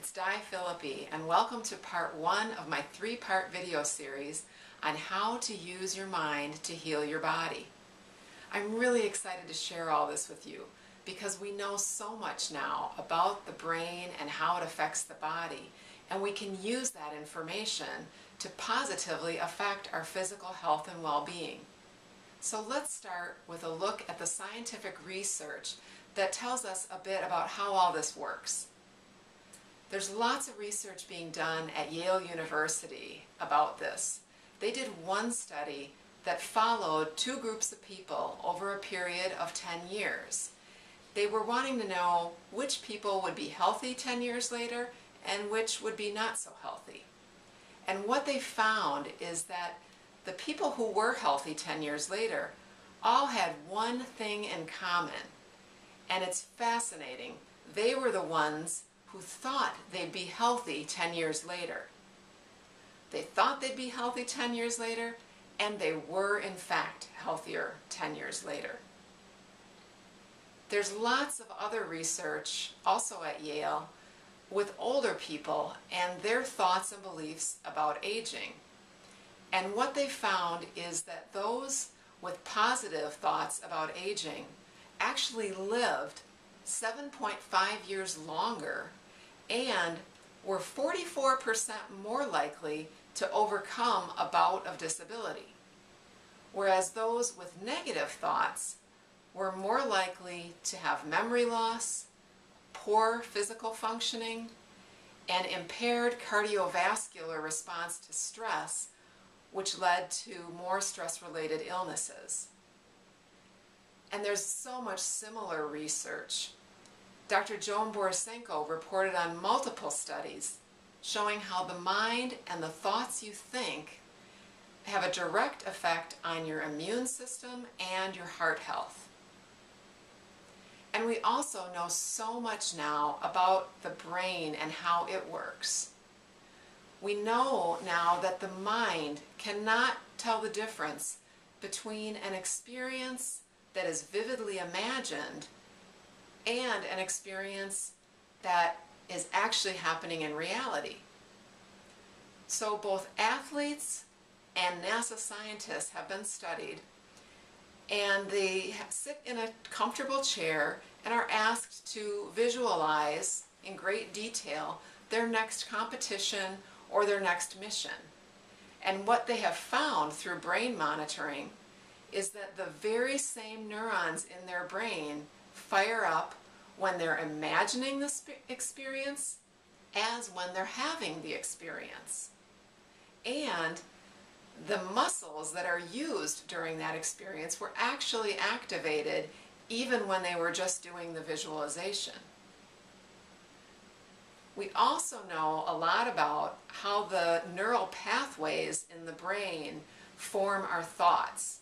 it's Philippi, and welcome to part one of my three-part video series on how to use your mind to heal your body. I'm really excited to share all this with you because we know so much now about the brain and how it affects the body, and we can use that information to positively affect our physical health and well-being. So let's start with a look at the scientific research that tells us a bit about how all this works. There's lots of research being done at Yale University about this. They did one study that followed two groups of people over a period of 10 years. They were wanting to know which people would be healthy 10 years later and which would be not so healthy. And what they found is that the people who were healthy 10 years later all had one thing in common. And it's fascinating. They were the ones who thought they'd be healthy 10 years later. They thought they'd be healthy 10 years later, and they were in fact healthier 10 years later. There's lots of other research also at Yale with older people and their thoughts and beliefs about aging. And what they found is that those with positive thoughts about aging actually lived 7.5 years longer and were 44% more likely to overcome a bout of disability, whereas those with negative thoughts were more likely to have memory loss, poor physical functioning, and impaired cardiovascular response to stress, which led to more stress-related illnesses. And there's so much similar research. Dr. Joan Borisenko reported on multiple studies showing how the mind and the thoughts you think have a direct effect on your immune system and your heart health. And we also know so much now about the brain and how it works. We know now that the mind cannot tell the difference between an experience that is vividly imagined and an experience that is actually happening in reality. So both athletes and NASA scientists have been studied, and they sit in a comfortable chair and are asked to visualize in great detail their next competition or their next mission. And what they have found through brain monitoring is that the very same neurons in their brain fire up when they're imagining the experience as when they're having the experience. And the muscles that are used during that experience were actually activated even when they were just doing the visualization. We also know a lot about how the neural pathways in the brain form our thoughts.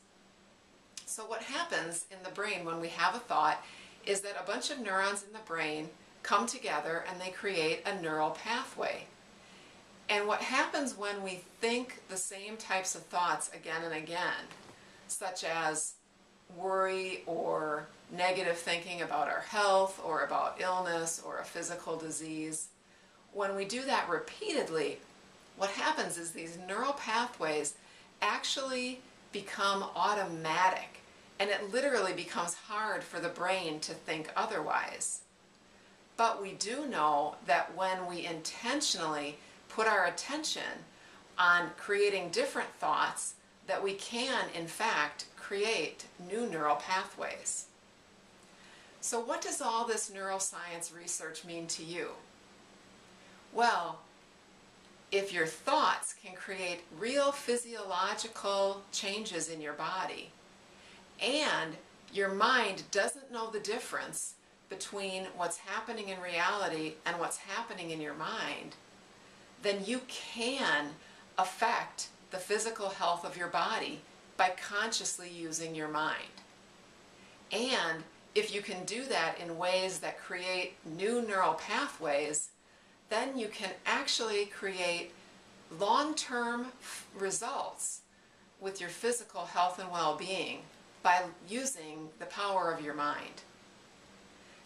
So what happens in the brain when we have a thought is that a bunch of neurons in the brain come together and they create a neural pathway. And what happens when we think the same types of thoughts again and again, such as worry or negative thinking about our health or about illness or a physical disease, when we do that repeatedly, what happens is these neural pathways actually become automatic, and it literally becomes hard for the brain to think otherwise. But we do know that when we intentionally put our attention on creating different thoughts, that we can, in fact, create new neural pathways. So what does all this neuroscience research mean to you? Well, if your thoughts can create real physiological changes in your body, and your mind doesn't know the difference between what's happening in reality and what's happening in your mind, then you can affect the physical health of your body by consciously using your mind. And if you can do that in ways that create new neural pathways, then you can actually create long-term results with your physical health and well-being by using the power of your mind.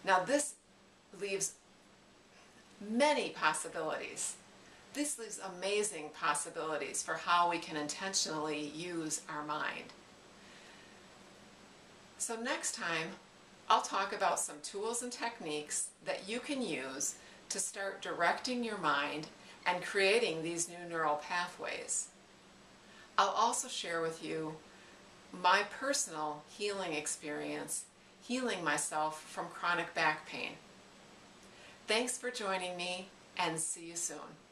Now this leaves many possibilities. This leaves amazing possibilities for how we can intentionally use our mind. So next time, I'll talk about some tools and techniques that you can use to start directing your mind and creating these new neural pathways. I'll also share with you my personal healing experience, healing myself from chronic back pain. Thanks for joining me, and see you soon.